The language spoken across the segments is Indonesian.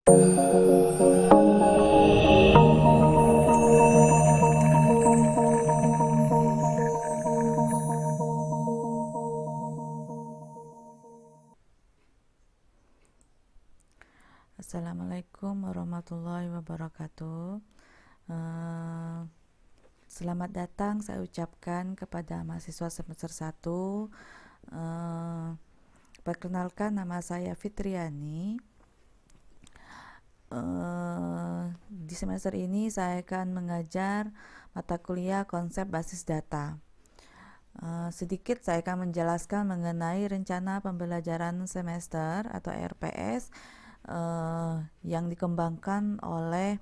Assalamualaikum warahmatullahi wabarakatuh. Selamat datang saya ucapkan kepada mahasiswa semester 1. Perkenalkan, nama saya Fitriani. Di semester ini saya akan mengajar mata kuliah konsep basis data. Sedikit saya akan menjelaskan mengenai rencana pembelajaran semester atau RPS yang dikembangkan oleh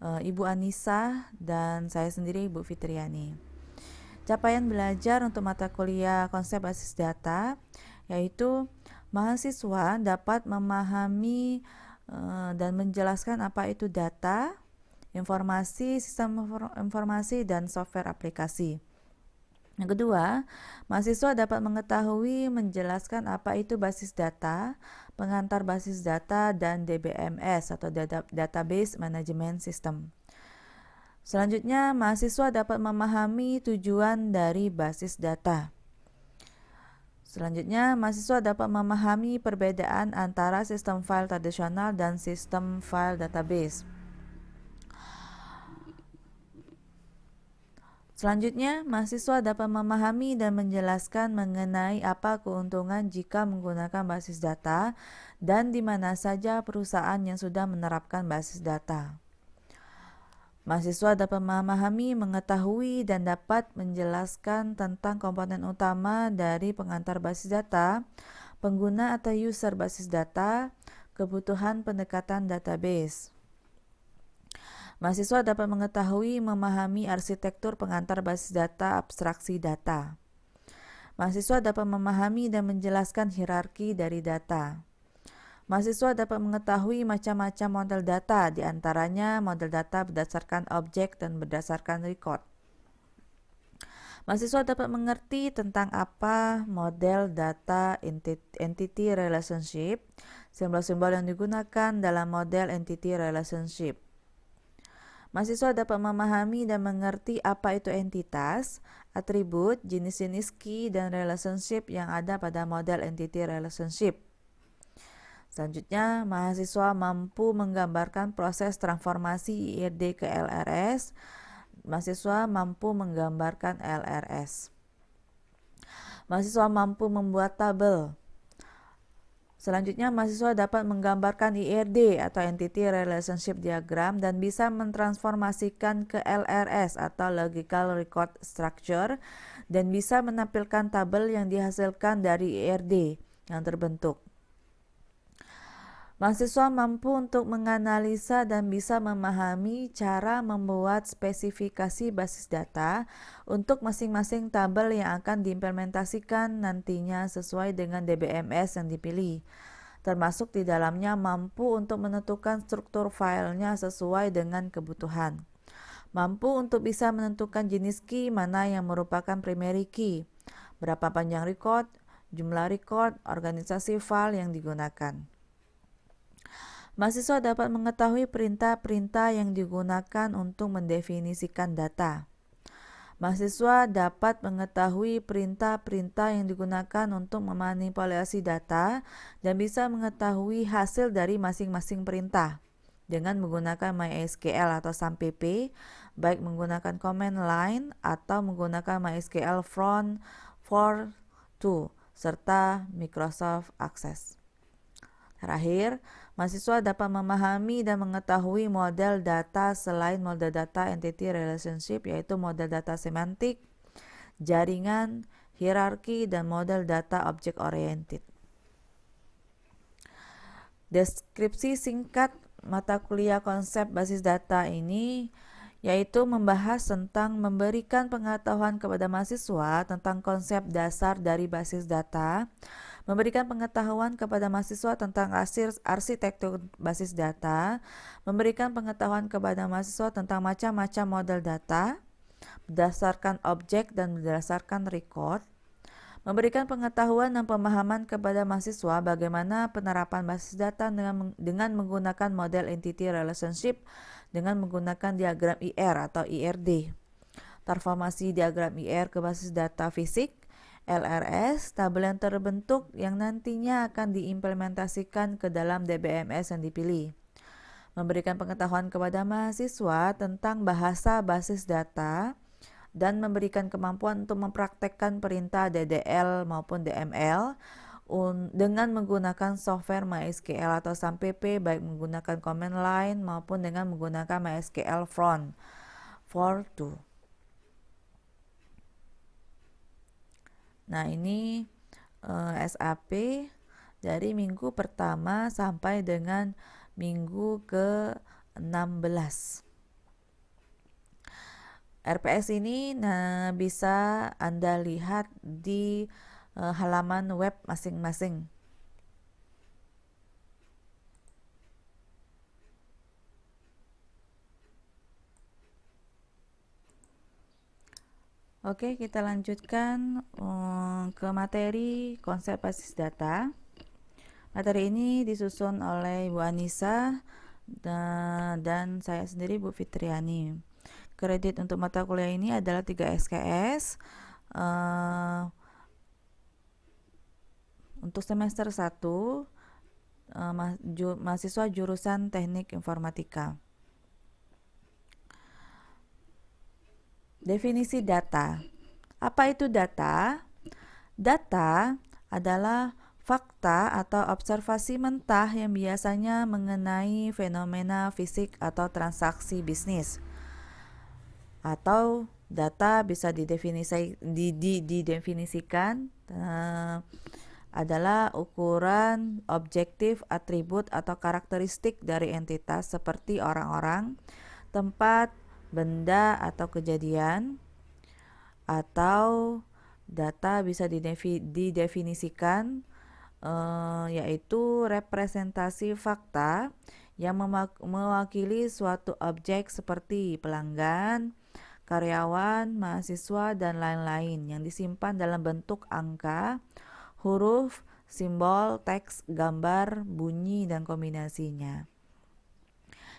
Ibu Anissa dan saya sendiri, Ibu Fitriani. Capaian belajar untuk mata kuliah konsep basis data yaitu mahasiswa dapat memahami dan menjelaskan apa itu data, informasi, sistem informasi, dan software aplikasi. Yang kedua, mahasiswa dapat mengetahui menjelaskan apa itu basis data, pengantar basis data, dan DBMS atau Database Management System. Selanjutnya, mahasiswa dapat memahami tujuan dari basis data. Selanjutnya, mahasiswa dapat memahami perbedaan antara sistem file tradisional dan sistem file database. Selanjutnya, mahasiswa dapat memahami dan menjelaskan mengenai apa keuntungan jika menggunakan basis data dan di mana saja perusahaan yang sudah menerapkan basis data. Mahasiswa dapat memahami, mengetahui, dan dapat menjelaskan tentang komponen utama dari pengantar basis data, pengguna atau user basis data, kebutuhan pendekatan database. Mahasiswa dapat mengetahui, memahami arsitektur pengantar basis data, abstraksi data. Mahasiswa dapat memahami dan menjelaskan hierarki dari data. Mahasiswa dapat mengetahui macam-macam model data, diantaranya model data berdasarkan objek dan berdasarkan record. Mahasiswa dapat mengerti tentang apa model data entity relationship, simbol-simbol yang digunakan dalam model entity relationship. Mahasiswa dapat memahami dan mengerti apa itu entitas, atribut, jenis-jenis key, dan relationship yang ada pada model entity relationship. Selanjutnya, mahasiswa mampu menggambarkan proses transformasi IRD ke LRS. Mahasiswa mampu menggambarkan LRS. Mahasiswa mampu membuat tabel. Selanjutnya, mahasiswa dapat menggambarkan IRD atau Entity Relationship Diagram dan bisa mentransformasikan ke LRS atau Logical Record Structure dan bisa menampilkan tabel yang dihasilkan dari IRD yang terbentuk. Mahasiswa mampu untuk menganalisa dan bisa memahami cara membuat spesifikasi basis data untuk masing-masing tabel yang akan diimplementasikan nantinya sesuai dengan DBMS yang dipilih. Termasuk di dalamnya mampu untuk menentukan struktur filenya sesuai dengan kebutuhan. Mampu untuk bisa menentukan jenis key mana yang merupakan primary key, berapa panjang record, jumlah record, organisasi file yang digunakan. Mahasiswa dapat mengetahui perintah-perintah yang digunakan untuk mendefinisikan data. Mahasiswa dapat mengetahui perintah-perintah yang digunakan untuk memanipulasi data dan bisa mengetahui hasil dari masing-masing perintah dengan menggunakan MySQL atau SAMPP, baik menggunakan command line atau menggunakan MySQL from 4.2 serta Microsoft Access. Terakhir, mahasiswa dapat memahami dan mengetahui model data selain model data entity relationship, yaitu model data semantik, jaringan, hierarki, dan model data object oriented. Deskripsi singkat mata kuliah konsep basis data ini yaitu membahas tentang memberikan pengetahuan kepada mahasiswa tentang konsep dasar dari basis data, memberikan pengetahuan kepada mahasiswa tentang arsitektur basis data, memberikan pengetahuan kepada mahasiswa tentang macam-macam model data, berdasarkan objek dan berdasarkan record, Memberikan pengetahuan dan pemahaman kepada mahasiswa bagaimana penerapan basis data dengan menggunakan model entity relationship dengan menggunakan diagram IR atau IRD. Transformasi diagram IR ke basis data fisik, LRS, tabel yang terbentuk yang nantinya akan diimplementasikan ke dalam DBMS yang dipilih. Memberikan pengetahuan kepada mahasiswa tentang bahasa basis data, dan memberikan kemampuan untuk mempraktekkan perintah DDL maupun DML dengan menggunakan software MySQL atau SAMPP, baik menggunakan command line maupun dengan menggunakan MySQL front for to. Nah, ini SAP dari minggu pertama sampai dengan minggu ke-16. RPS ini bisa Anda lihat di halaman web masing-masing. Oke, kita lanjutkan ke materi konsep basis data. Materi ini disusun oleh Bu Anissa dan saya sendiri Bu Fitriani. Kredit untuk mata kuliah ini adalah 3 SKS. Untuk semester 1, mahasiswa jurusan Teknik Informatika. Definisi data. Apa itu data? Data adalah fakta atau observasi mentah yang biasanya mengenai fenomena fisik atau transaksi bisnis. Atau data bisa didefinisikan adalah ukuran objektif atribut atau karakteristik dari entitas seperti orang-orang, tempat, benda atau kejadian. Atau data bisa didefinisikan yaitu representasi fakta yang mewakili suatu objek seperti pelanggan, karyawan, mahasiswa, dan lain-lain yang disimpan dalam bentuk angka, huruf, simbol, teks, gambar, bunyi, dan kombinasinya.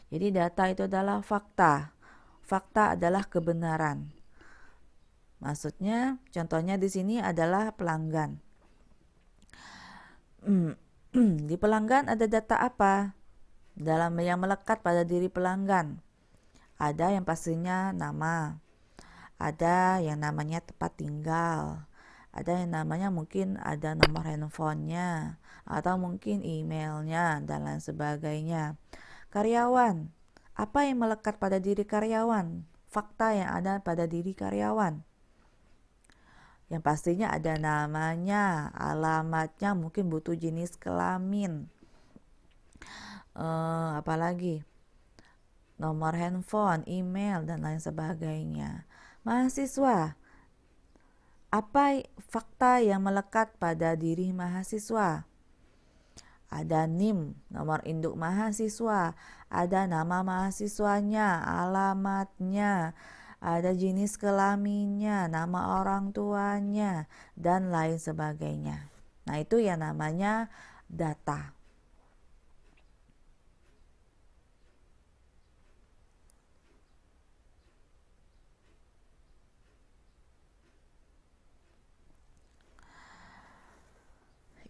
Jadi data itu adalah fakta. Fakta adalah kebenaran. Maksudnya, contohnya di sini adalah pelanggan. Di pelanggan ada data apa? Dalam yang melekat pada diri pelanggan. Ada yang pastinya nama, ada yang namanya tempat tinggal, ada yang namanya mungkin ada nomor handphonenya, atau mungkin emailnya, dan lain sebagainya. Karyawan, apa yang melekat pada diri karyawan? Fakta yang ada pada diri karyawan. Yang pastinya ada namanya, alamatnya, mungkin butuh jenis kelamin. Apalagi nomor handphone, email, dan lain sebagainya. Mahasiswa, apa fakta yang melekat pada diri mahasiswa? Ada NIM, nomor induk mahasiswa, ada nama mahasiswanya, alamatnya, ada jenis kelaminnya, nama orang tuanya, dan lain sebagainya. Nah, itu yang namanya data.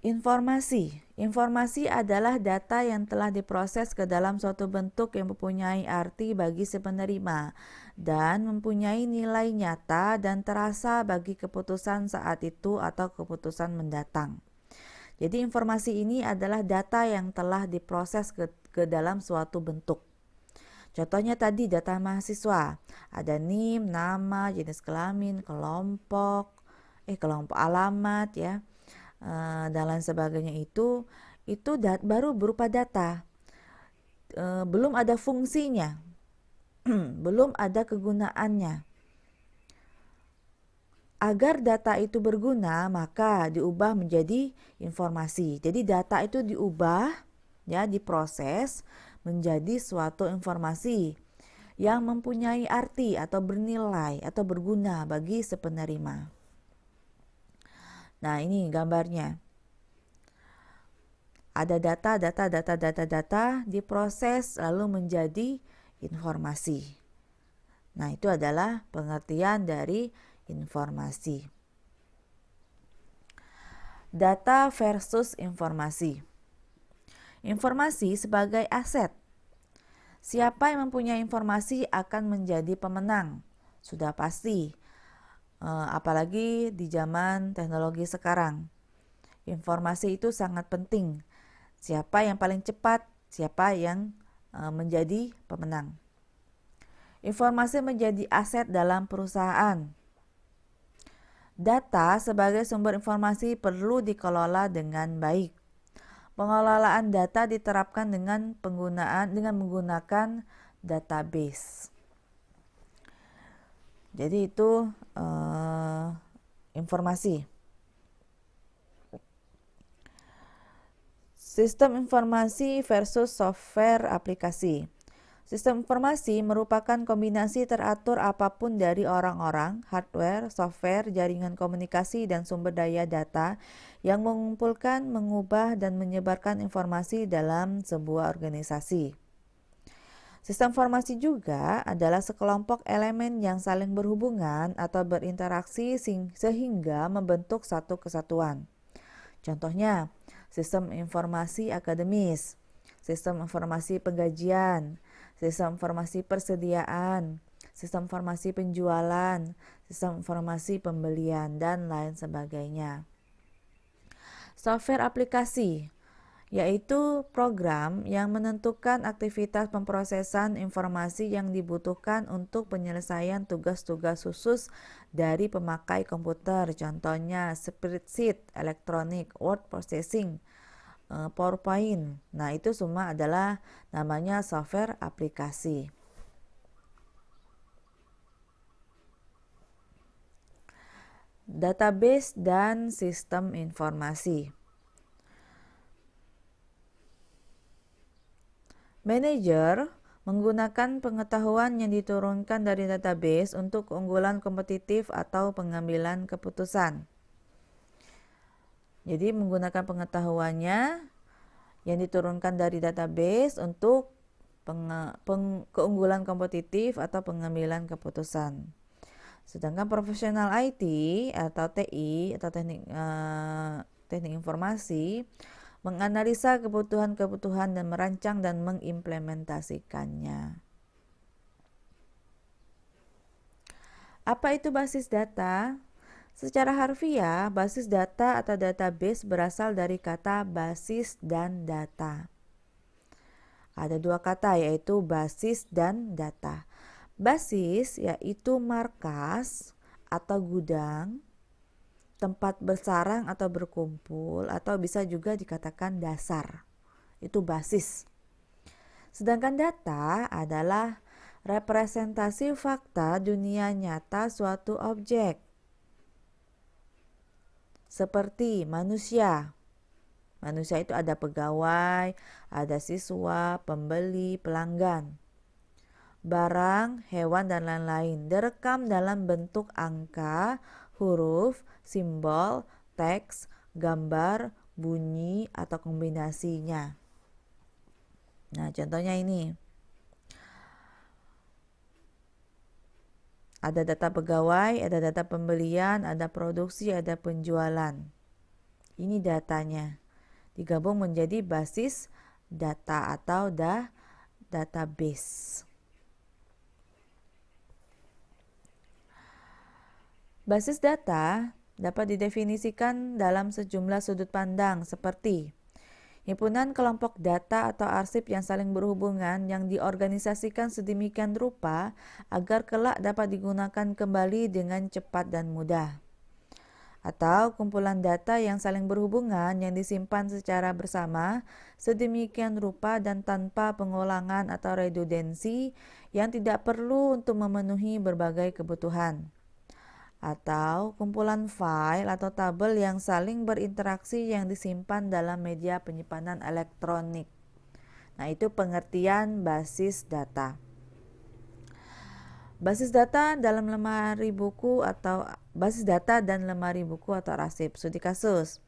Informasi adalah data yang telah diproses ke dalam suatu bentuk yang mempunyai arti bagi si penerima dan mempunyai nilai nyata dan terasa bagi keputusan saat itu atau keputusan mendatang. Jadi informasi ini adalah data yang telah diproses ke dalam suatu bentuk. Contohnya tadi data mahasiswa, ada NIM, nama, jenis kelamin, kelompok alamat ya. Dan lain sebagainya itu baru berupa data, belum ada fungsinya, belum ada kegunaannya. Agar data itu berguna, maka diubah menjadi informasi. Jadi data itu diubah, ya, diproses menjadi suatu informasi yang mempunyai arti atau bernilai atau berguna bagi si penerima. Nah, ini gambarnya. Ada data diproses lalu menjadi informasi. Nah, itu adalah pengertian dari informasi. Data versus informasi. Informasi sebagai aset. Siapa yang mempunyai informasi akan menjadi pemenang. Sudah pasti. Apalagi di zaman teknologi sekarang. Informasi itu sangat penting. Siapa yang paling cepat, siapa yang menjadi pemenang. Informasi menjadi aset dalam perusahaan. Data sebagai sumber informasi perlu dikelola dengan baik. Pengelolaan data diterapkan dengan menggunakan database. Jadi itu informasi. Sistem informasi versus software aplikasi. Sistem informasi merupakan kombinasi teratur apapun dari orang-orang, hardware, software, jaringan komunikasi, dan sumber daya data yang mengumpulkan, mengubah, dan menyebarkan informasi dalam sebuah organisasi. Sistem informasi juga adalah sekelompok elemen yang saling berhubungan atau berinteraksi sehingga membentuk satu kesatuan. Contohnya, sistem informasi akademis, sistem informasi penggajian, sistem informasi persediaan, sistem informasi penjualan, sistem informasi pembelian, dan lain sebagainya. Software aplikasi yaitu program yang menentukan aktivitas pemrosesan informasi yang dibutuhkan untuk penyelesaian tugas-tugas khusus dari pemakai komputer. Contohnya spreadsheet, elektronik, word processing, PowerPoint. Nah, itu semua adalah namanya software aplikasi. Database dan sistem informasi. Manajer menggunakan pengetahuan yang diturunkan dari database untuk keunggulan kompetitif atau pengambilan keputusan. Jadi menggunakan pengetahuannya yang diturunkan dari database untuk keunggulan kompetitif atau pengambilan keputusan. Sedangkan profesional IT atau TI atau teknik informasi menganalisa kebutuhan-kebutuhan dan merancang dan mengimplementasikannya. Apa itu basis data? Secara harfiah, basis data atau database berasal dari kata basis dan data. Ada dua kata yaitu basis dan data. Basis yaitu markas atau gudang, tempat bersarang atau berkumpul, atau bisa juga dikatakan dasar. Itu basis. Sedangkan data adalah representasi fakta dunia nyata suatu objek. Seperti manusia. Manusia itu ada pegawai, ada siswa, pembeli, pelanggan. Barang, hewan, dan lain-lain direkam dalam bentuk angka, huruf, simbol, teks, gambar, bunyi, atau kombinasinya. Nah, contohnya ini. Ada data pegawai, ada data pembelian, ada produksi, ada penjualan. Ini datanya. Digabung menjadi basis data atau database. Basis data dapat didefinisikan dalam sejumlah sudut pandang seperti himpunan kelompok data atau arsip yang saling berhubungan yang diorganisasikan sedemikian rupa agar kelak dapat digunakan kembali dengan cepat dan mudah. Atau kumpulan data yang saling berhubungan yang disimpan secara bersama sedemikian rupa dan tanpa pengulangan atau redundansi yang tidak perlu untuk memenuhi berbagai kebutuhan. Atau kumpulan file atau tabel yang saling berinteraksi yang disimpan dalam media penyimpanan elektronik. Nah, itu pengertian basis data. Basis data dalam lemari buku atau basis data dan lemari buku atau arsip. Studi kasus.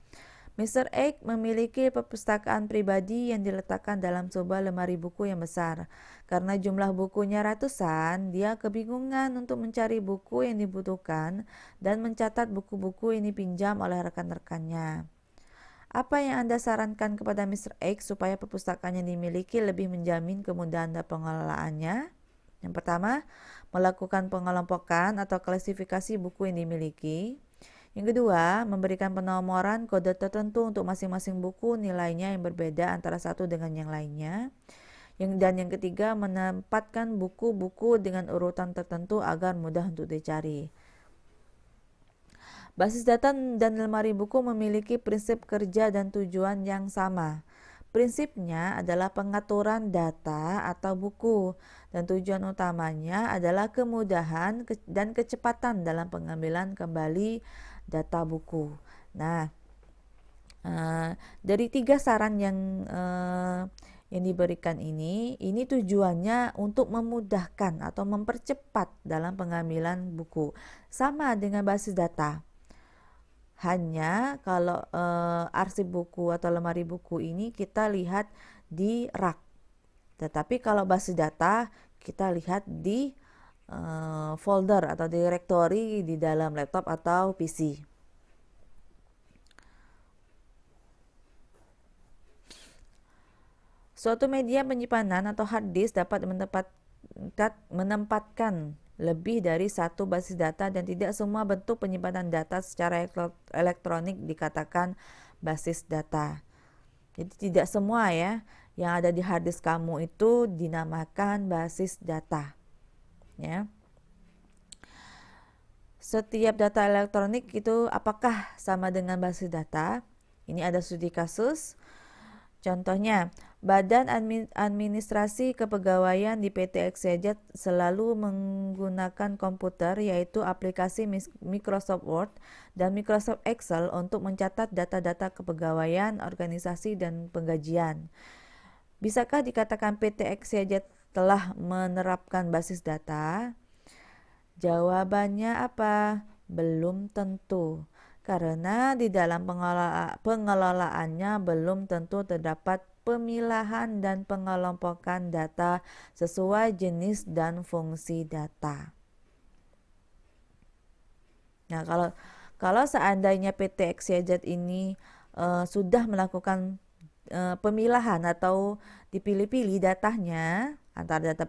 Mr. X memiliki perpustakaan pribadi yang diletakkan dalam sebuah lemari buku yang besar. Karena jumlah bukunya ratusan, dia kebingungan untuk mencari buku yang dibutuhkan dan mencatat buku-buku yang dipinjam oleh rekan-rekannya. Apa yang Anda sarankan kepada Mr. X supaya perpustakaan yang dimiliki lebih menjamin kemudahan dan pengelolaannya? Yang pertama, melakukan pengelompokan atau klasifikasi buku yang dimiliki. Yang kedua, memberikan penomoran kode tertentu untuk masing-masing buku, nilainya yang berbeda antara satu dengan yang lainnya. Dan yang ketiga, menempatkan buku-buku dengan urutan tertentu agar mudah untuk dicari. Basis data dan lemari buku memiliki prinsip kerja dan tujuan yang sama. Prinsipnya adalah pengaturan data atau buku, dan tujuan utamanya adalah kemudahan dan kecepatan dalam pengambilan kembali data buku. Nah, dari 3 saran yang diberikan ini tujuannya untuk memudahkan atau mempercepat dalam pengambilan buku. Sama dengan basis data. Hanya kalau arsip buku atau lemari buku ini kita lihat di rak. Tetapi kalau basis data kita lihat di folder atau directory di dalam laptop atau PC. Suatu media penyimpanan atau hard disk dapat menempatkan lebih dari satu basis data dan tidak semua bentuk penyimpanan data secara elektronik dikatakan basis data. Jadi tidak semua ya yang ada di hard disk kamu itu dinamakan basis data. Ya. Setiap data elektronik itu apakah sama dengan basis data? Ini ada studi kasus. Contohnya, Badan Administrasi Kepegawaian di PT XYZ selalu menggunakan komputer, yaitu aplikasi Microsoft Word dan Microsoft Excel untuk mencatat data-data kepegawaian, organisasi, dan penggajian. Bisakah dikatakan PT XYZ telah menerapkan basis data? Jawabannya apa? Belum tentu. Karena di dalam pengelolaannya belum tentu terdapat pemilahan dan pengelompokan data sesuai jenis dan fungsi data. Nah, kalau seandainya PT XYZ ini sudah melakukan pemilahan atau dipilih-pilih datanya, antara data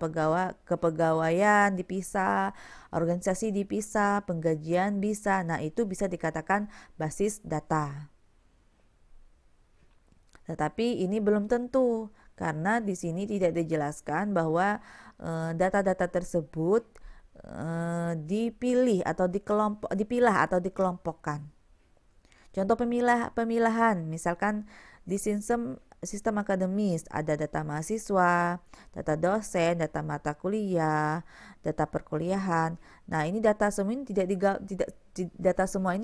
kepegawaian dipisah, organisasi dipisah, penggajian bisa. Nah, itu bisa dikatakan basis data. Tetapi ini belum tentu karena di sini tidak dijelaskan bahwa data-data tersebut dipilah atau dikelompokkan. Contoh pemilahan, misalkan di sistem akademis ada data mahasiswa, data dosen, data mata kuliah, data perkuliahan. Nah, ini data semua ini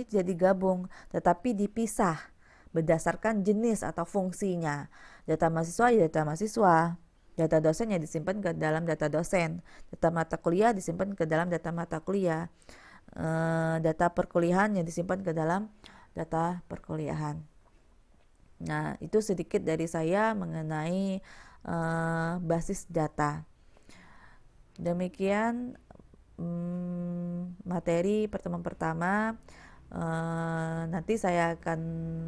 tidak digabung, tetapi dipisah berdasarkan jenis atau fungsinya. Data mahasiswa ya data mahasiswa, data dosen yang disimpan ke dalam data dosen, data mata kuliah disimpan ke dalam data mata kuliah, data perkuliahan yang disimpan ke dalam data perkuliahan. Nah, itu sedikit dari saya mengenai basis data. Demikian materi pertemuan pertama. Nanti saya akan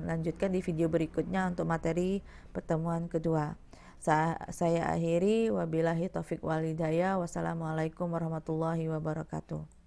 lanjutkan di video berikutnya untuk materi pertemuan kedua. Saya akhiri, wabillahi taufik wal hidayah. Wassalamualaikum warahmatullahi wabarakatuh.